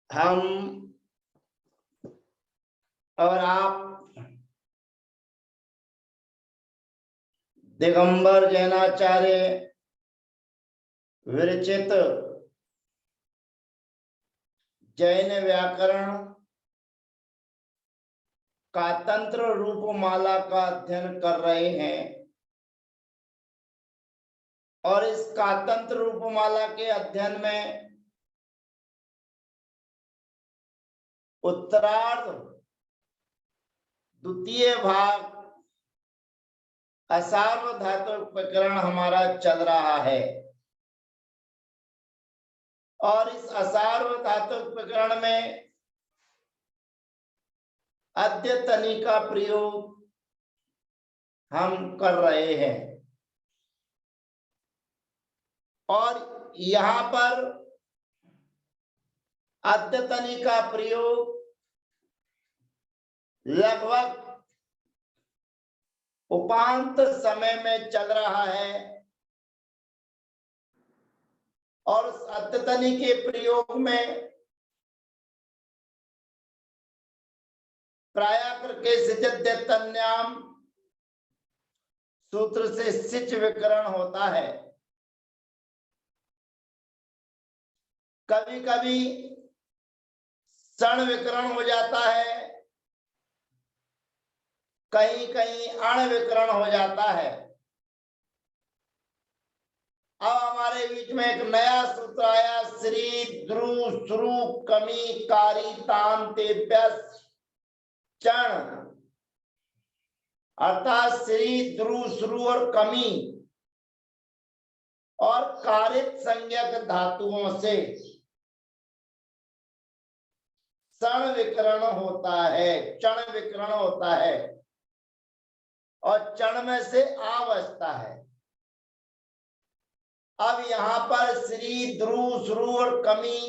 हम और आप दिगंबर जैनाचार्य विरचित जैन व्याकरण का तंत्र रूपमाला का अध्ययन कर रहे हैं और इस कातंत्र रूपमाला के अध्ययन में उत्तरार्ध द्वितीय भाग असार्वधातुक प्रकरण हमारा चल रहा है और इस असार्वधातुक प्रकरण में अद्यतनी का प्रयोग हम कर रहे हैं और यहाँ पर अद्यतनी का प्रयोग लगभग उपांत समय में चल रहा है और उस अद्यतनी के प्रयोग में प्रायाकर के सिजद्यतन्याम सूत्र से सिच विकरण होता है। कभी कभी सण विकरण हो जाता है, कहीं कहीं अण विकरण हो जाता है। अब हमारे बीच में एक नया सूत्र आया, श्री द्रु श्रु कमी कारी तांतेभ्यस् चण, अर्थात श्री द्रु श्रु और कमी और कारित संज्ञक धातुओं से सण विकरण होता है, चण विकरण होता है और चण में से आ बचता है। अब यहाँ पर श्री द्रु श्रु और कमी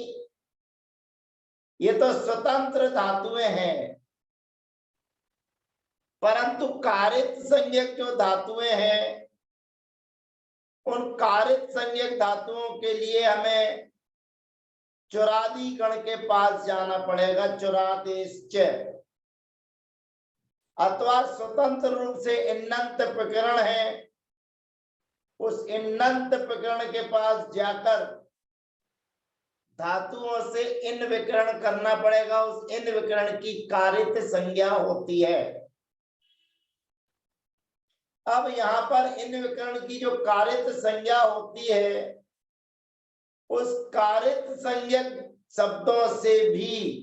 ये तो स्वतंत्र धातुएं हैं, परंतु कारित संज्ञक जो धातुएं हैं उन कारित संज्ञक धातुओं के लिए हमें चुरादी गण के पास जाना पड़ेगा, चुरादेश्च, अथवा स्वतंत्र रूप से इन्नंत प्रकरण है, उस इन्नंत प्रकरण के पास जाकर धातुओं से इन विकरण करना पड़ेगा। उस इन विकरण की कारित संज्ञा होती है। अब यहाँ पर इन विकरण की जो कारित संज्ञा होती है उस कारित संज्ञक शब्दों से भी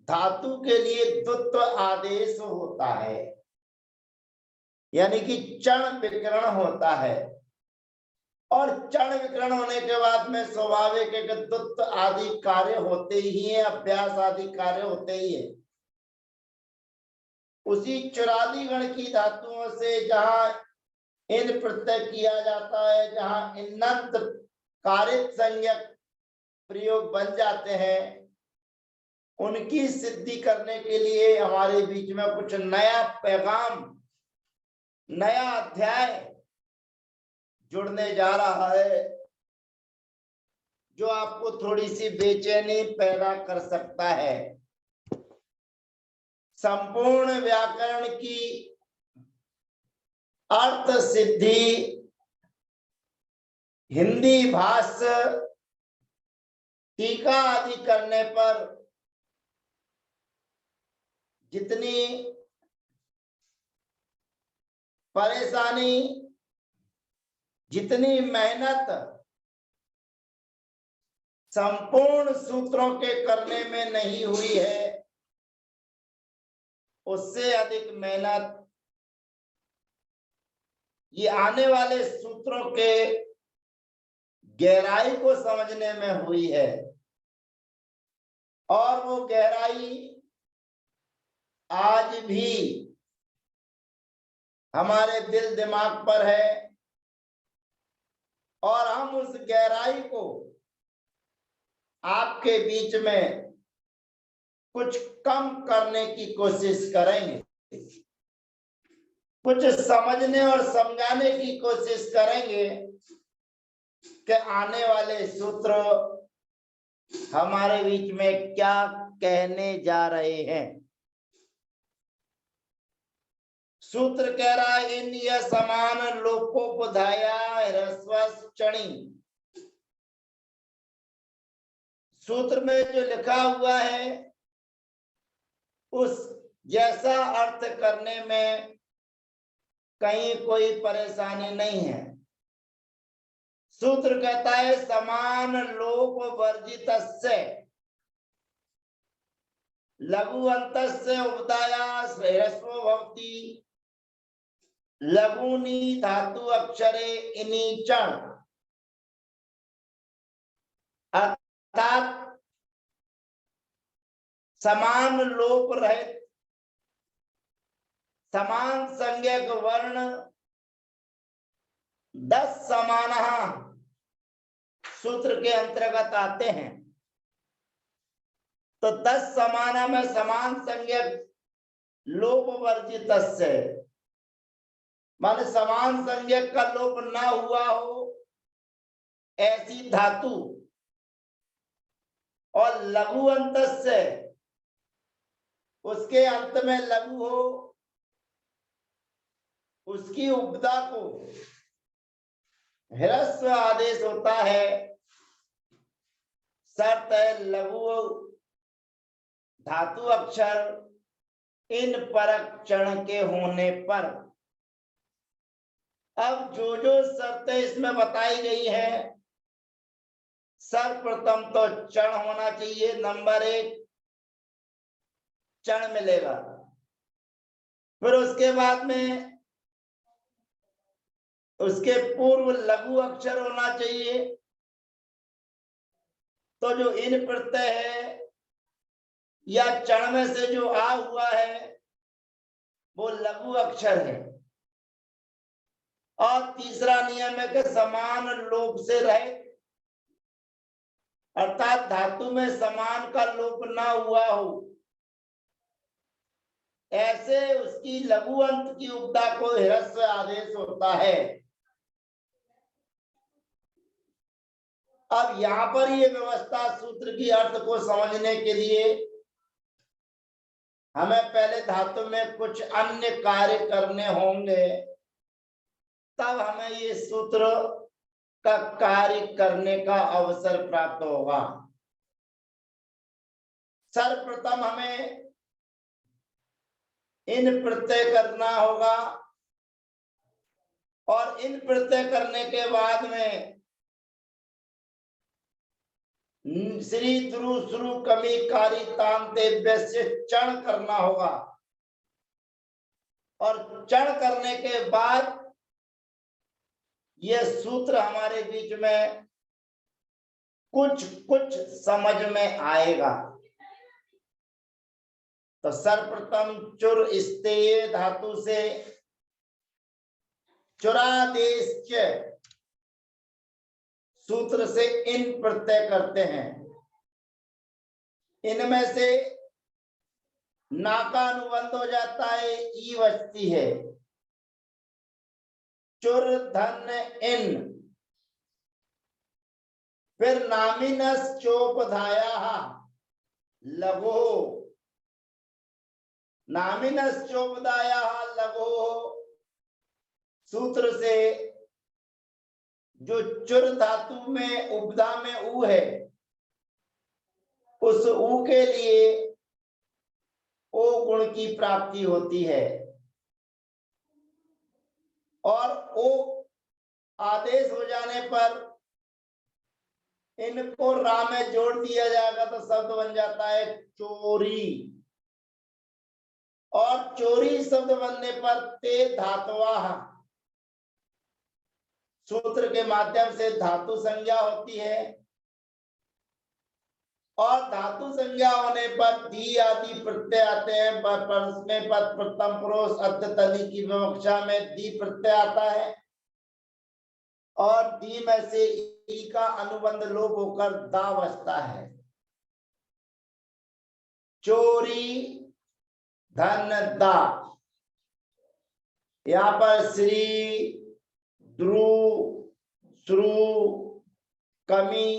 धातु के लिए द्वित्व आदेश होता है, यानी कि चण विकरण होता है और चण विकरण होने के बाद में स्वाभाविक है कि द्वित्व आदि कार्य होते ही है, अभ्यास आदि कार्य होते ही है। उसी चुरादी गण की धातुओं से जहां इन प्रत्यय किया जाता है, जहां इन्नंत कारित संज्ञक प्रयोग बन जाते हैं, उनकी सिद्धि करने के लिए हमारे बीच में कुछ नया पैगाम, नया अध्याय जुड़ने जा रहा है जो आपको थोड़ी सी बेचैनी पैदा कर सकता है। संपूर्ण व्याकरण की अर्थ सिद्धि हिंदी भाष्य टीका आदि करने पर जितनी परेशानी, जितनी मेहनत संपूर्ण सूत्रों के करने में नहीं हुई है, उससे अधिक मेहनत ये आने वाले सूत्रों के गहराई को समझने में हुई है और वो गहराई आज भी हमारे दिल दिमाग पर है और हम उस गहराई को आपके बीच में कुछ कम करने की कोशिश करेंगे, कुछ समझने और समझाने की कोशिश करेंगे कि आने वाले सूत्र हमारे बीच में क्या कहने जा रहे हैं। सूत्र कह रहा है इन यह समान लोकोपधाया ह्रस्वश्चणी। सूत्र में जो लिखा हुआ है उस जैसा अर्थ करने में कहीं कोई परेशानी नहीं है। सूत्र कहता है समान लोप वर्जित लघु अंतस्य उपदाया ह्रस्व भवति लघुनी धातु अक्षरे इनी चण। अर्थात समान लोप रहित समान संज्ञक वर्ण 10 समानः सूत्र के अंतर्गत आते हैं। तो 10 समाना में समान संज्ञक लोप वर्जित माने समान संज्ञक का लोप ना हुआ हो ऐसी धातु और लघु अंत से उसके अंत में लघु हो उसकी उपदा को ह्रस्व आदेश होता है। शर्त है लघु धातु अक्षर इन परक चण के होने पर। अब जो जो शर्तें इसमें बताई गई है सर्वप्रथम तो चण होना चाहिए। नंबर 1 चण मिलेगा। फिर उसके बाद में उसके पूर्व लघु अक्षर होना चाहिए। तो जो इन प्रत्यय है या चण में से जो आ हुआ है वो लघु अक्षर है। और तीसरा नियम है कि समान लोप से रहे अर्थात धातु में समान का लोप ना हुआ हो ऐसे उसकी लघु अंत की उपदा को ह्रस्व आदेश होता है। अब यहां पर ये व्यवस्था सूत्र की अर्थ को समझने के लिए हमें पहले धातु में कुछ अन्य कार्य करने होंगे तब हमें ये सूत्र का कार्य करने का अवसर प्राप्त होगा। सर्वप्रथम हमें इन प्रत्यय करना होगा और इन प्रत्यय करने के बाद में श्री द्रु श्रु कमी कारी तांते वैसे चण करना होगा। और चण करने के बाद यह सूत्र हमारे बीच में कुछ कुछ समझ में आएगा। तो सर्वप्रथम चुर स्तेय धातु से चुरादेश सूत्र से इन प्रत्यय करते हैं। इनमें से ना का अनुबंध हो जाता है ई बचती है। चुर धन इन फिर नामिनस चोपधाया लघो नामिनस चोपदाया लघो सूत्र से जो चुर धातु में उपदा में ऊ है उस ऊ के लिए ओ गुण की प्राप्ति होती है और ओ आदेश हो जाने पर इनको रा में जोड़ दिया जाएगा तो शब्द बन जाता है चोरी। और चोरी शब्द बनने पर ते धातुआ सूत्र के माध्यम से धातु संज्ञा होती है और धातु संज्ञा होने पर दी आदि प्रत्यय आते हैं। में पद प्रथम पुरुष अद्यतनी की विवक्षा में दी प्रत्यय आता है और दी में से ई का अनुबंध लोप होकर दा बचता है। चोरी धन दा। यहाँ पर श्री द्रु श्रु कमी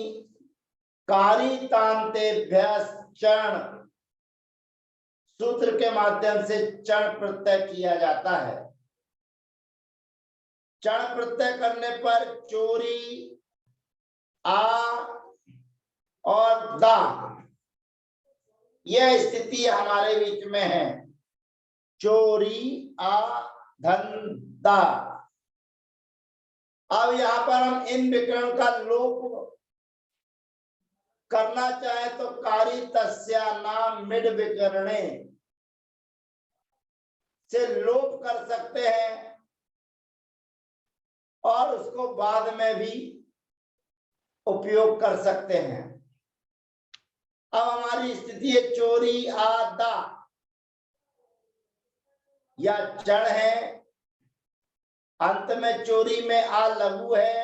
कारितांतेभ्यः चण सूत्र के माध्यम से चण प्रत्यय किया जाता है। चण प्रत्यय करने पर चोरी आ और दा, यह स्थिति हमारे बीच में है। चोरी आ धंधा। अब यहाँ पर हम इन विकरण का लोप करना चाहे तो कारी तस्या नाम मिड विकरणे से लोप कर सकते हैं और उसको बाद में भी उपयोग कर सकते हैं। अब हमारी स्थिति है चोरी आदा या चढ़ है, अंत में चोरी में आ लघु है।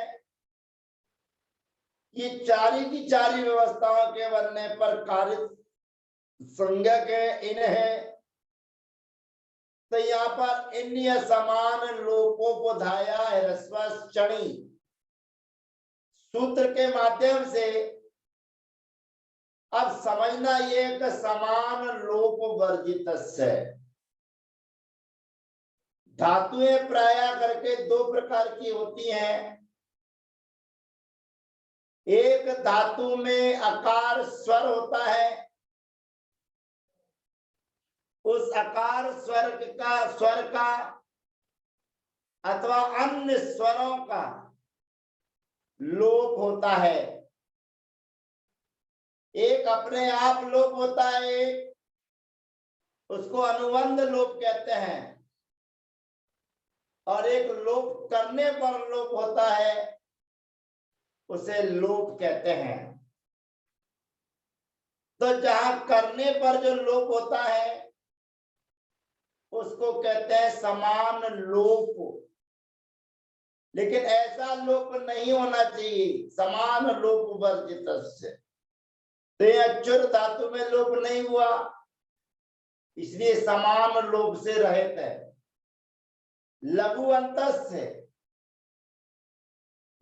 ये चारी की चारी व्यवस्थाओं के बनने पर कारित संज्ञक है, इन है। तो यहाँ पर इन समान लोपोपधाया ह्रस्वश्चणी सूत्र के माध्यम से अब समझना ये कि समान लोप वर्जित है। धातुएं प्राय करके दो प्रकार की होती हैं। एक धातु में अकार स्वर होता है, उस अकार स्वर का अथवा अन्य स्वरों का लोप होता है। एक अपने आप लोप होता है, उसको अनुबंध लोप कहते हैं, और एक लोप करने पर लोप होता है, उसे लोप कहते हैं। तो जहां करने पर जो लोप होता है उसको कहते हैं समान लोप। लेकिन ऐसा लोप नहीं होना चाहिए, समान लोप वर्जित से। तो यह चुर धातु में लोप नहीं हुआ, इसलिए समान लोप से रहित है। लघु अंत से,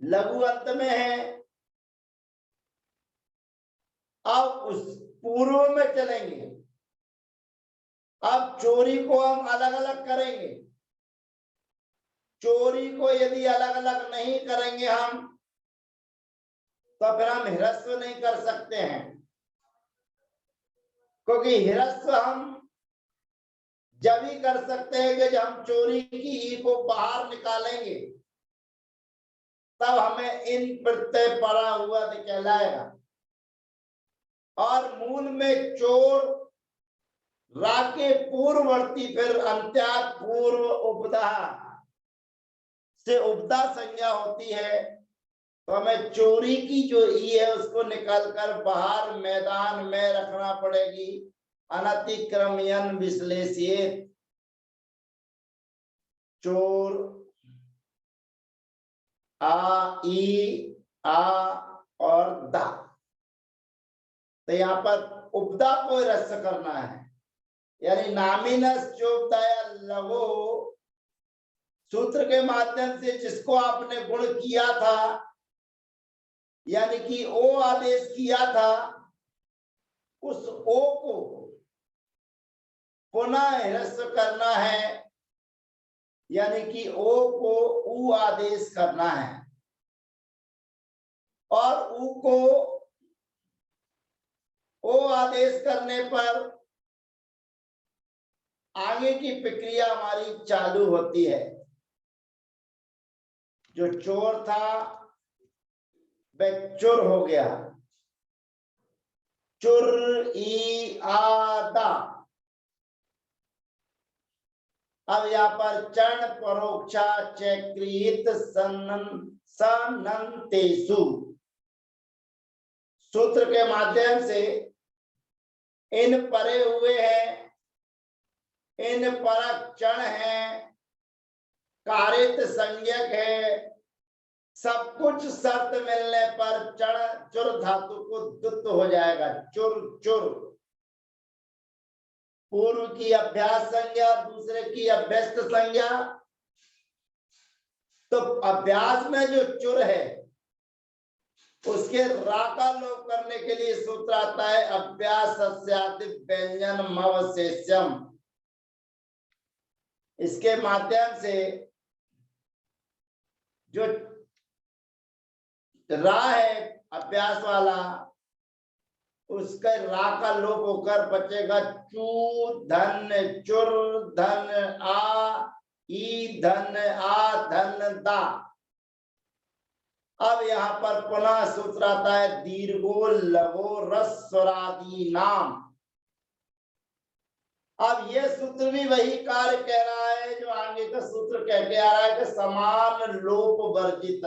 लघु अंत में है। अब उस पूर्व में चलेंगे। अब चोरी को हम अलग अलग करेंगे। चोरी को यदि अलग अलग नहीं करेंगे हम, तो फिर हम ह्रस्व नहीं कर सकते हैं, क्योंकि ह्रस्व हम जब ही कर सकते हैं कि जब हम चोरी की ई को बाहर निकालेंगे, तब हमें इन प्रत्यय पड़ा हुआ कहलाएगा। और मूल में चोर रा के पूर्ववर्ती फिर अंत्यात पूर्व उपदा से उपदा संज्ञा होती है। तो हमें चोरी की जो ई है उसको निकालकर बाहर मैदान में रखना पड़ेगी। अनतिक्रमयन विश्लेषित चोर आ ई आ और दा। तो यहाँ पर उपदा को रस करना है, यानी नामिनस चोपदाया लघु सूत्र के माध्यम से जिसको आपने गुण किया था, यानी कि ओ आदेश किया था, उस ओ को पुनः ह्रस्व करना है, यानी कि ओ को ऊ आदेश करना है। और ऊ को ओ आदेश करने पर आगे की प्रक्रिया हमारी चालू होती है। जो चोर था वह चुर हो गया, चुर ई आदा। अब यहाँ पर चरण परोक्षा चक्रित सनंतेषु सूत्र के माध्यम से इन परे हुए हैं, इन परक चण है, कारित संज्ञक है। सब कुछ शर्त मिलने पर चण चुर धातु को द्युत हो जाएगा, चुर चुर। पूर्व की अभ्यास संज्ञा, दूसरे की अभ्यस्त संज्ञा। तो अभ्यास में जो चुर है उसके रा का लोप करने के लिए सूत्र आता है अभ्यास व्यंजन मवशेष्यम। इसके माध्यम से जो रा है अभ्यास वाला, उसका रा का लोप होकर बचेगा चू धन चुर धन आ ई धन आ धन दा। अब यहाँ पर पुनः सूत्र आता है दीर्घो लघो रस्वरादि नाम। अब ये सूत्र भी वही कार्य कह रहा है जो आगे का सूत्र कह के आ रहा है कि समान लोप वर्जित।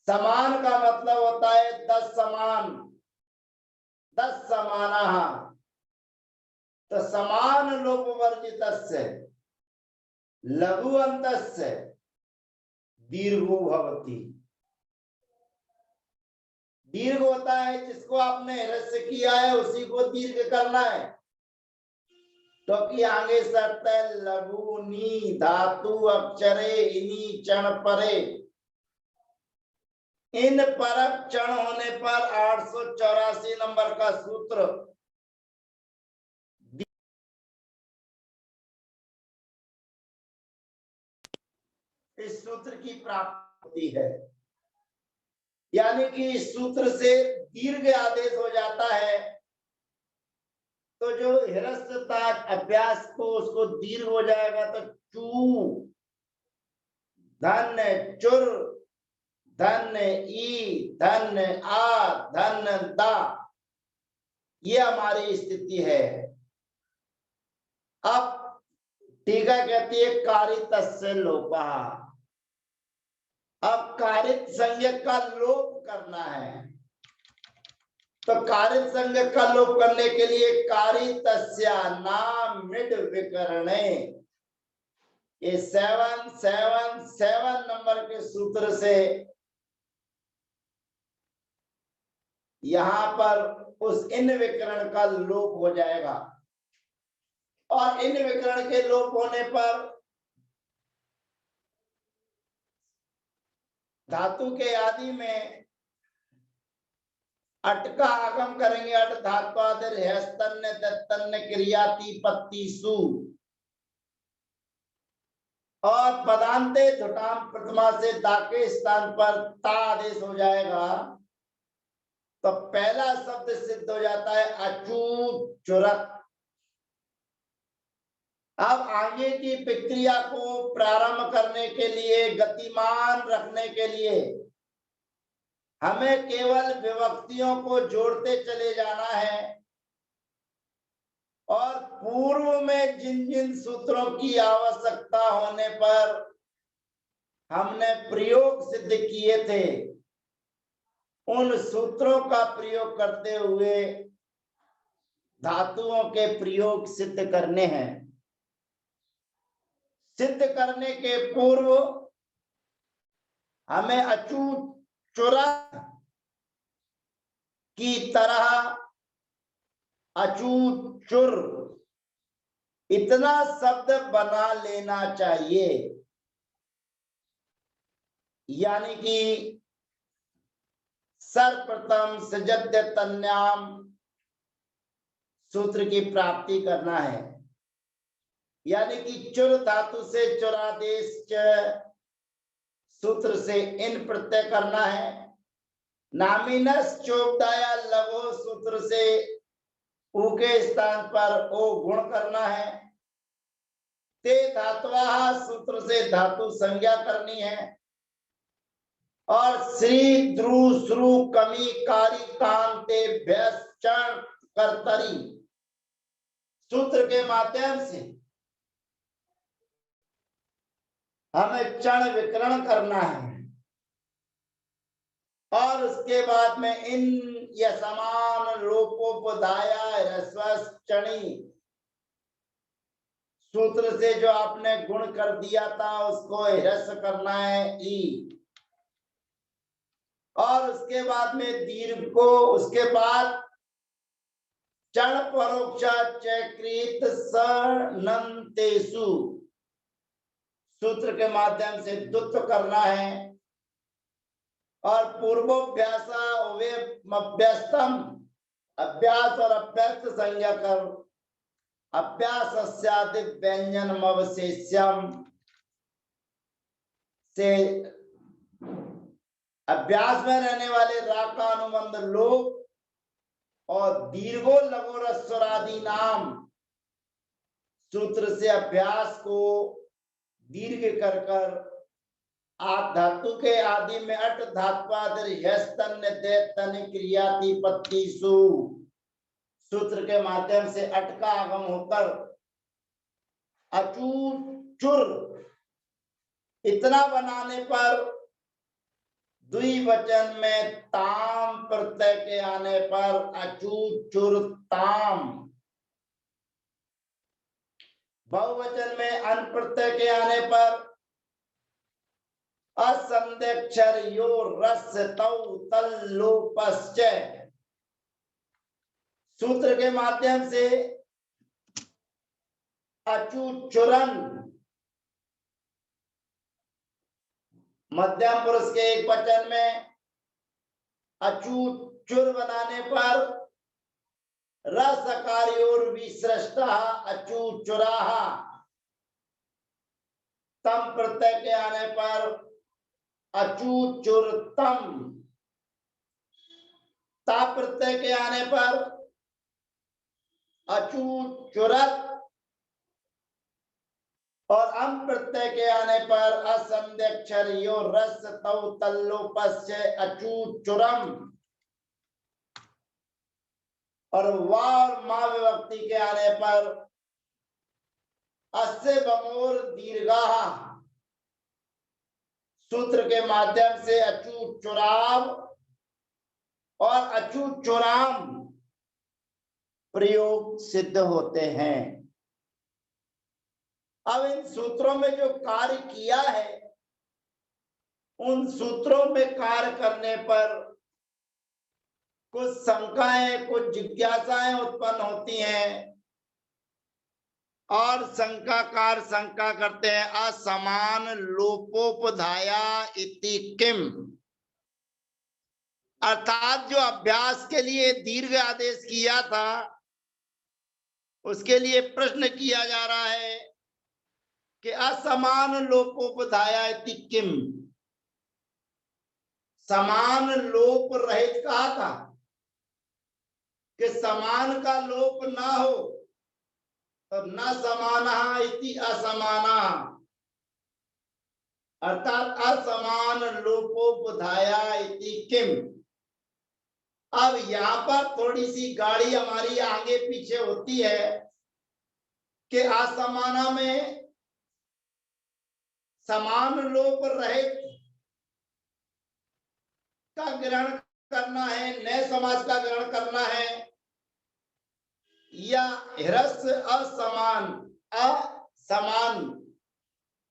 समान का मतलब होता है 10 समान, 10 समाना। तो समान लोप वर्जित लघु अंतस्य दीर्घो भवति। दीर्घ होता है जिसको आपने ह्रस्व किया है उसी को दीर्घ करना है। तो कि आगे शर्त है लघु नी धातु अक्षरे इनी चण परे। इन पर चण होने पर 884 नंबर का सूत्र इस सूत्र की प्राप्ति है। यानी कि इस सूत्र से दीर्घ आदेश हो जाता है तो जो ह्रस्वता अभ्यास को उसको दीर्घ हो जाएगा। तो चू धन चुर धन ई धन आ धन दा, ये हमारी स्थिति है। अब टीका कहती है कारितस्य लोपा। अब कारित संज्ञक का लोप करना है। तो कारित संज्ञक का लोप करने के लिए कारितस्य नाम मिड विकरणे, ये 777 नंबर के सूत्र से यहां पर उस इन विकरण का लोप हो जाएगा। और इन विकरण के लोप होने पर धातु के आदि में अट का आगम करेंगे। अट धात्वादिर हैस्तन्य तत्तन्य क्रियाति पत्ती सु। और पदांते धुटाम प्रथमा से दा के स्थान पर ता आदेश हो जाएगा। तो पहला शब्द सिद्ध हो जाता है अचूत चुरत। अब आगे की प्रक्रिया को प्रारंभ करने के लिए, गतिमान रखने के लिए हमें केवल विभक्तियों को जोड़ते चले जाना है। और पूर्व में जिन जिन सूत्रों की आवश्यकता होने पर हमने प्रयोग सिद्ध किए थे उन सूत्रों का प्रयोग करते हुए धातुओं के प्रयोग सिद्ध करने हैं। सिद्ध करने के पूर्व हमें अचूत चुरा की तरह अचूत चुर इतना शब्द बना लेना चाहिए। यानी कि सर्वप्रथम सजद्य तन्याम सूत्र की प्राप्ति करना है। यानी कि चुर धातु से चुरादेश सूत्र से इन प्रत्यय करना है। नामिनस चोपदाया लघु सूत्र से उ के स्थान पर ओ गुण करना है। ते धातुआ सूत्र से धातु संज्ञा करनी है। और श्री द्रु श्रु कमी कारी कांते भ्यश्चण कर्तरी सूत्र के माध्यम से हमें चण विकरण करना है। और उसके बाद में इन समान लोपोपधाया ह्रस्वश्चणी सूत्र से जो आपने गुण कर दिया था उसको ह्रस्व करना है ई। और उसके बाद में दीर्घ को, उसके बाद चण परोक्षा चक्रित सनंतेसु सूत्र के माध्यम से दुत्व करना है। और पूर्वोभ्यास अभ्यस्तम, अभ्यास और अभ्यस्त संज्ञा कर अभ्यास व्यंजन अवशेष्यम से अभ्यास में रहने वाले रा का अनुबंध लोप और दीर्घो लघु रस्वरादि नाम सूत्र से अभ्यास को दीर्घ कर कर आद धातु के आदि में अट धात्वादन क्रियातिपत्तिषु सूत्र के माध्यम से अट का आगम होकर अचूचुर इतना बनाने पर द्विवचन में ताम प्रत्यय के आने पर अचूचुर ताम, बहुवचन में अन प्रत्यय के आने पर असंध्यक्षर यो रस तौ तल लोपश्च सूत्र के माध्यम से अचूचुरन मध्यम पुरुष के एक वचन में अचूचुर बनाने पर रसकार्योर विसृष्ट अचूचुरा, तम प्रत्यय के आने पर अचूचुरतम, ता प्रत्यय के आने पर अचूचुरत और अम प्रत्यय के आने पर असंध्यक्षर यो रस तौ तल्लोपस्य अचूचुरम और वार मा विभक्ति के आने पर अस्य बमोर दीर्घा सूत्र के माध्यम से अचूचुराव और अचूचुराम प्रयोग सिद्ध होते हैं। अब इन सूत्रों में जो कार्य किया है उन सूत्रों में कार्य करने पर कुछ शंकाएं कुछ जिज्ञासाएं उत्पन्न होती हैं और शंकाकार शंका करते हैं असमान लोपोपधाया इति किम, अर्थात जो अभ्यास के लिए दीर्घ आदेश किया था उसके लिए प्रश्न किया जा रहा है कि असमान लोपोपधाया इति किम, समान लोप रहित कहा था कि समान का लोप ना हो तो न समाना इति असमाना, अर्थात असमान लोपोपधाया इति किम। अब यहाँ पर थोड़ी सी गाड़ी हमारी आगे पीछे होती है कि असमाना में समान लोप रहित का ग्रहण करना है, नए समास का ग्रहण करना है या ह्रस्व असमान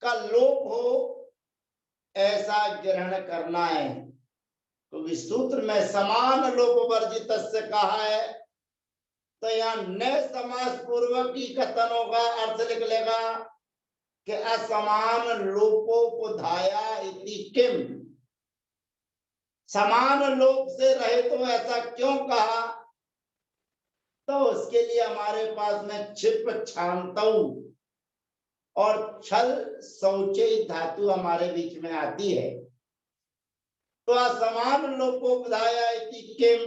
का लोप हो ऐसा ग्रहण करना है। तो इस सूत्र में समान लोप वर्जित से कहा है तो यहाँ नए समास पूर्वक की कथनों का अर्थ लिख लेगा कि असमान लोपोपधाया इति किम, समान लोप से रहित तो ऐसा क्यों कहा, तो उसके लिए हमारे पास में छिप छांतौ और छल शौचे धातु हमारे बीच में आती है। तो असमान लोपोपधाया इति किम,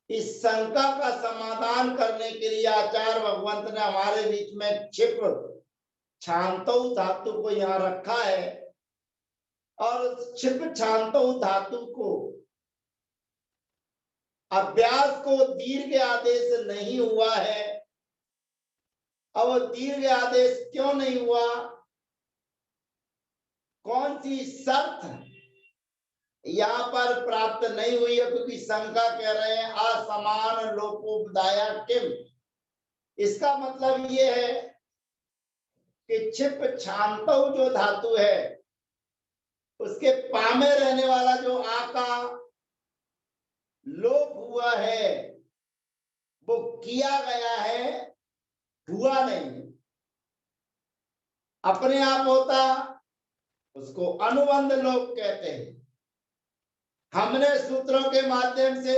इस शंका का समाधान करने के लिए आचार्य भगवंत ने हमारे बीच में छिप छांतौ धातु को यहाँ रखा है और छिप छांतौ धातु को अभ्यास को दीर्घ आदेश नहीं हुआ है। अब दीर्घ आदेश क्यों नहीं हुआ, कौन सी शर्त यहाँ पर प्राप्त नहीं हुई है, क्योंकि शंका कह रहे हैं असमान लोपोपधाया किम। इसका मतलब ये है कि छिप छांतौ जो धातु है उसके पा में रहने वाला जो आ का लोप हुआ है वो किया गया है, हुआ नहीं। अपने आप होता उसको अनुबंध लोप कहते हैं हमने सूत्रों के माध्यम से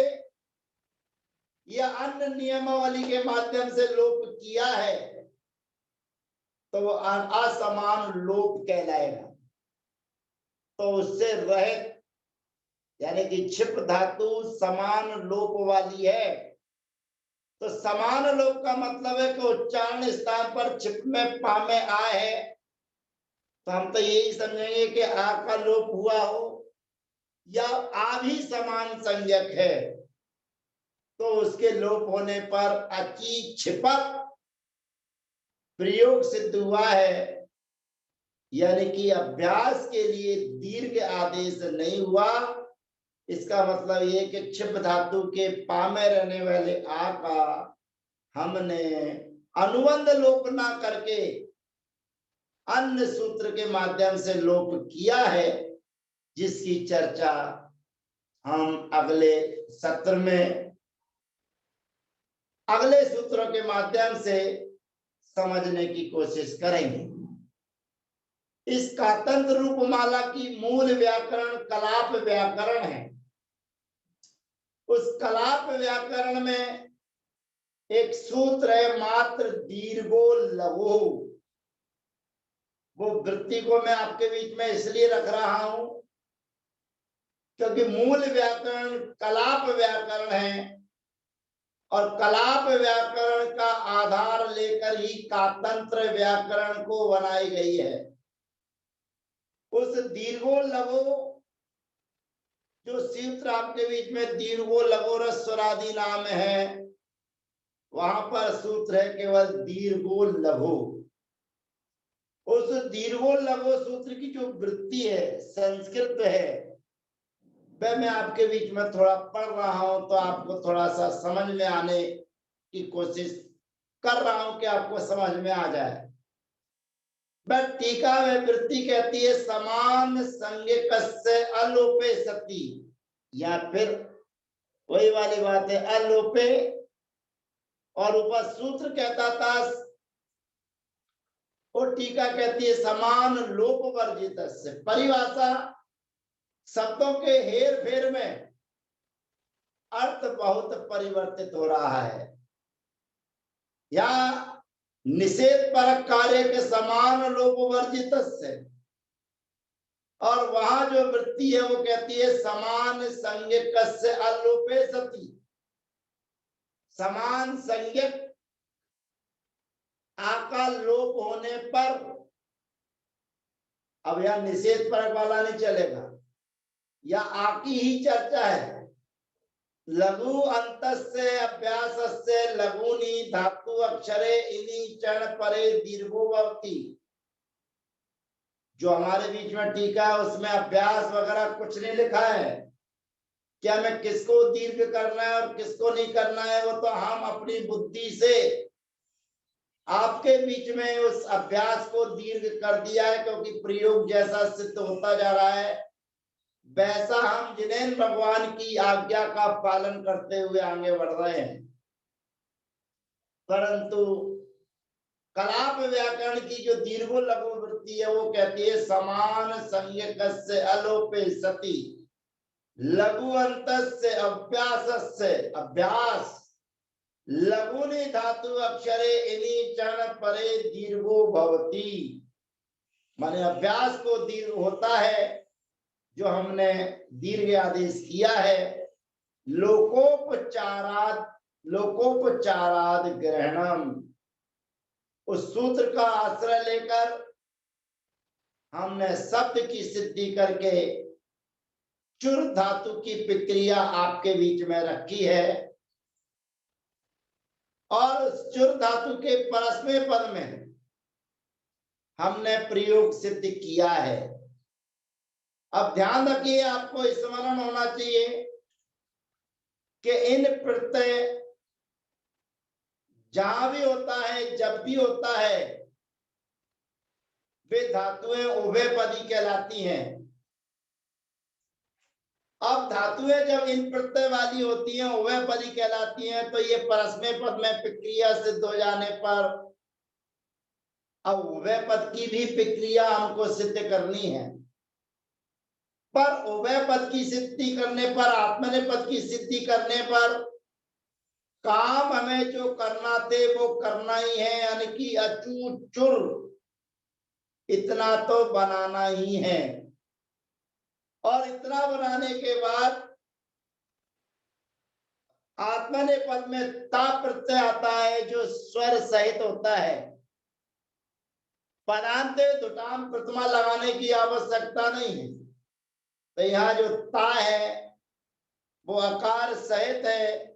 या अन्य नियमावली के माध्यम से लोप किया है तो वो असमान लोप कहलाएगा। तो उससे रहित यानी कि छिप धातु समान लोप वाली है। तो समान लोप का मतलब है कि उच्चारण स्थान पर छिप में पा में आ है, तो हम तो यही समझेंगे कि आ का लोप हुआ हो, या आ भी समान संज्ञक है तो उसके लोप होने पर अची छिपक प्रयोग सिद्ध हुआ है, यानी कि अभ्यास के लिए दीर्घ आदेश नहीं हुआ। इसका मतलब ये कि छिप धातु के पा में रहने वाले आ का हमने अनुबंध लोप ना करके अन्य सूत्र के माध्यम से लोप किया है, जिसकी चर्चा हम अगले सत्र में अगले सूत्रों के माध्यम से समझने की कोशिश करेंगे। इस कातंत्र रूपमाला की मूल व्याकरण कलाप व्याकरण है। उस कलाप व्याकरण में एक सूत्र है मात्र दीर्घो लघु। वो वृत्ति को मैं आपके बीच में इसलिए रख रहा हूं क्योंकि मूल व्याकरण कलाप व्याकरण है और कलाप व्याकरण का आधार लेकर ही कातंत्र व्याकरण को बनाई गई है। उस दीर्घो लघु जो सूत्र आपके बीच में दीर्घो लघु स्वरादि नाम है, वहां पर सूत्र है केवल दीर्घो लघु। उस दीर्घो लघु सूत्र की जो वृत्ति है संस्कृत है, वह मैं आपके बीच में थोड़ा पढ़ रहा हूं तो आपको थोड़ा सा समझ में आने की कोशिश कर रहा हूं कि आपको समझ में आ जाए। वह टीका में वृत्ति कहती है समान संज्ञकस्य अलोपे सती, या फिर वही वाली बात है अलोपे, और ऊपर सूत्र कहता था और टीका कहती है समान लोप वर्जित। परिभाषा शब्दों के हेर फेर में अर्थ बहुत परिवर्तित हो रहा है। या निषेध परक कार्य के समान लोप वर्जित से, और वहां जो वृत्ति है वो कहती है समान संज्ञक से अलोपे सती। समान संज्ञक आ का लोप होने पर, अब यह निषेध परक वाला नहीं चलेगा, या आ की ही चर्चा है। लघु अंतस्य अभ्यासस्य लघुनी धातु अक्षरे इनी चरण परे दीर्घो भवति। जो हमारे बीच में टीका है उसमें अभ्यास वगैरह कुछ नहीं लिखा है। क्या मैं किसको दीर्घ करना है और किसको नहीं करना है वो तो हम अपनी बुद्धि से आपके बीच में उस अभ्यास को दीर्घ कर दिया है, क्योंकि प्रयोग जैसा सिद्ध होता जा रहा है वैसा हम जिनेन्द्र भगवान की आज्ञा का पालन करते हुए आगे बढ़ रहे हैं। परंतु कलाप व्याकरण की जो दीर्घो लघु वृत्ति है वो कहती है समान संज्ञकस्य अलोपे सति लघु अंतस्य अभ्यासस्य अभ्यास लघुनि धातु अक्षरे इनी चरण परे दीर्घो भवति। माने अभ्यास को दीर्घ होता है जो हमने दीर्घ आदेश किया है। लोकोपचाराद ग्रहणम, उस सूत्र का आश्रय लेकर हमने शब्द की सिद्धि करके चुर धातु की प्रक्रिया आपके बीच में रखी है, और उस चुर धातु के परस्मै पद में हमने प्रयोग सिद्ध किया है। अब ध्यान रखिए, आपको स्मरण होना चाहिए कि इन प्रत्यय जहां भी होता है जब भी होता है वे धातुएं उभयपदी कहलाती हैं। अब धातुएं जब इन प्रत्यय वाली होती हैं उभयपदी कहलाती हैं, तो ये परस्मै पद में प्रक्रिया सिद्ध हो जाने पर अब उभय पद की भी प्रक्रिया हमको सिद्ध करनी है। पर उभय पद की सिद्धि करने पर, आत्मनेपद की सिद्धि करने पर काम हमें जो करना थे वो करना ही है, यानी कि अचूत चुर इतना तो बनाना ही है। और इतना बनाने के बाद आत्मनेपद में ता प्रत्यय आता है जो स्वर सहित होता है। पदांत दुटाम प्रथमा लगाने की आवश्यकता नहीं है। तो यहाँ जो ता है वो आकार सहित है,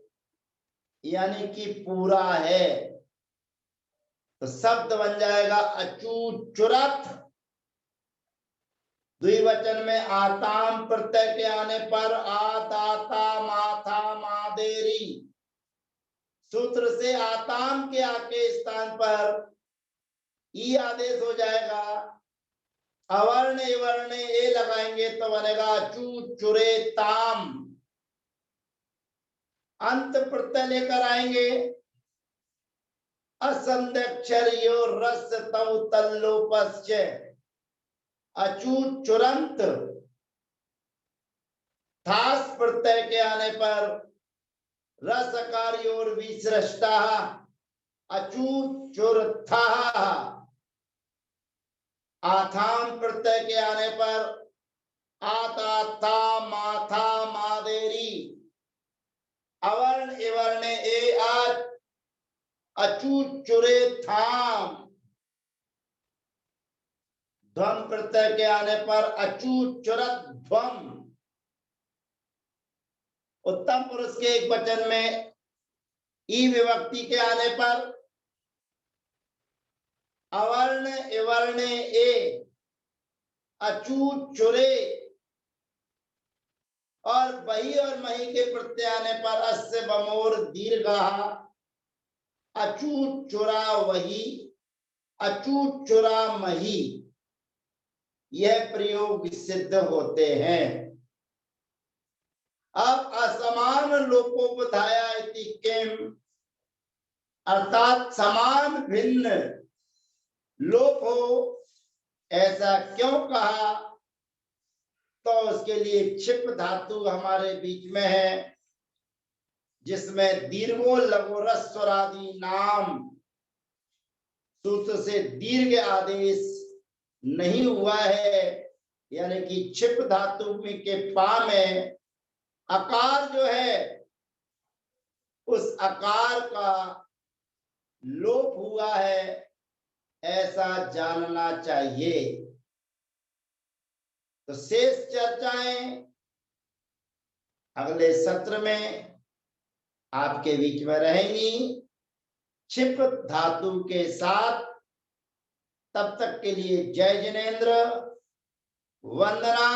यानी कि पूरा है। तो शब्द बन जाएगा अचूत चुरत। द्विवचन में आताम प्रत्यय के आने पर आताता माथा मादेरी, सूत्र से आताम के आके स्थान पर ई आदेश हो जाएगा। अवर्ण इवर्ण ए लगाएंगे तो बनेगा अचूत चुरे ताम। अंत प्रत्यय लेकर आएंगे असंध्यक्षरियो रस तव तल्लोपश्च, अचूत चुरंत। थास प्रत्यय के आने पर रसकार्योर विसृष्टा, अचूत चुरथा। आथाम प्रत्यय के आने पर आता था माथा मादेरी, अवर्ण इवर्ण ए आज अचूत चुरे थाम। ध्वम प्रत्यय के आने पर अचूत चुरत ध्वम। उत्तम पुरुष के एक वचन में ई विभक्ति के आने पर अवर्ण इवर्ण ए अचूत चुरे, और बही और मही के प्रत्यय आने पर अस्य बमोर दीर्घा, अचूत चुरा वही, अचूत चुरा मही, यह प्रयोग सिद्ध होते हैं। अब असमान लोपोपधाया इति किम, अर्थात समान भिन्न लोप हो ऐसा क्यों कहा, तो उसके लिए क्षिप धातु हमारे बीच में है, जिसमें दीर्घो लघु ह्रस्व आदि नाम सूत्र से दीर्घ आदेश नहीं हुआ है, यानी कि क्षिप धातु के पा में आकार जो है उस आकार का लोप हुआ है, ऐसा जानना चाहिए। तो शेष चर्चाएं अगले सत्र में आपके बीच में रहेंगी क्षिप धातु के साथ। तब तक के लिए जय जिनेन्द्र, वंदना,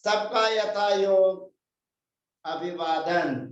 सबका यथा योग अभिवादन।